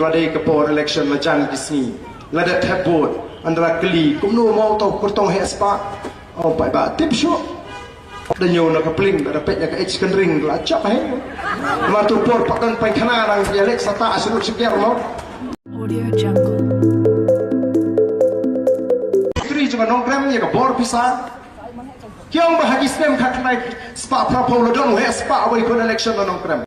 radai kapor election majan kisni lada tabot andra keli kumno mau tau kurtong hespa oh pai ba tip show dan nyo na kapling da petnya ka h ring la chap he ma tu por pakan pai khana rang dialek sata asulu sekiar mo Audio Jungle. Istri juga nongkrem ya ka bor pisa kyong bahagi stem khatnai spa prapo lo don he spa away kon election na nongkrem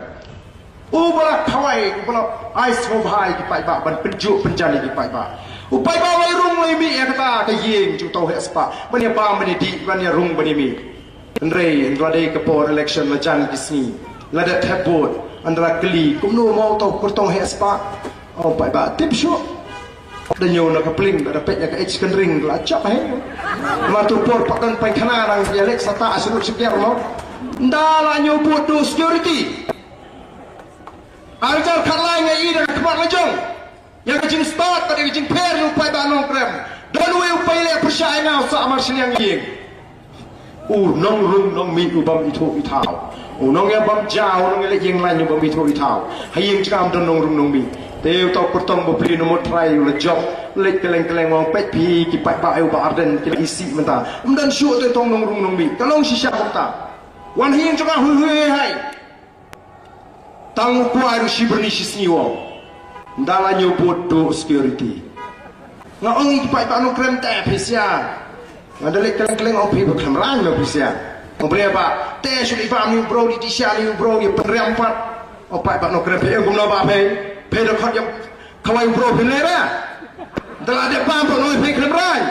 ubala khawai ubala ice ho bhai ki pai ba ban penju penjani ki pai ba upai ba wai rung lai mi ya kata ka yeng chu to he spa bania ba mani di bania rung bani mi Andre radai kapor election majan kisni lada tabot andra keli kumno mau tau kurtong hespa oh pai ba tip show dan nyo na kapling da petnya ka h ring la chap he ma tu por pakan pai khana rang dialek sata asulu sekiar mo ndala nyo bodo security arjal khalai ngai ida khabar lajong yang kecing start tadi kecing per lu pai ba nong krem dan we upai le persai ngau sa amar siliang yeng nong rung nong mi ku bam itho ithau nong ya bam jao nong le yeng lai bam itho ithau hayeng cham don nong rung nong mi teu to kurtong bo pri nomor try le job le keleng wong pet pi ki pai ba eu ba arden ki isi menta mdan shu te tong nong rung nong mi kalong sisa kota wan hayeng chama hui hai tang ku ai shi berni sisni wo ndala nyo bodo security nga ong ki pai ba no krem ta pisia ada lek keleng opi berkamran lo bisa ngobrol apa teh sudah paham ni bro di sia ni bro ya penrempat opai pak no krep e gumno ba pe do khot yang kawai bro benera dalam ada paham pak no pe klemran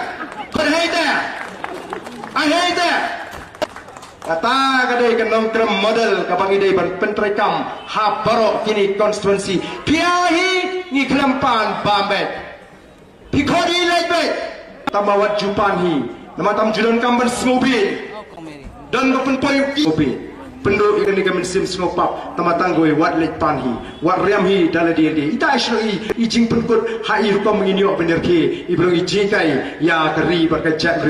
kod haida I hate that kata kadai kenong krem model kabang ide ban pentrekam ha barok kini constituency piahi ni klempan bambet pikodi lebe tamawat jupanhi nama tam julan kamban smobi dan berpenpoy smobi penduduk ikan ikan mensim smopap nama tanggoi wat lek panhi wat riamhi dalam diri ita ishloi ijing penkut hai rupa menginyo bener ke ibrong ijing kai ya keri berkejak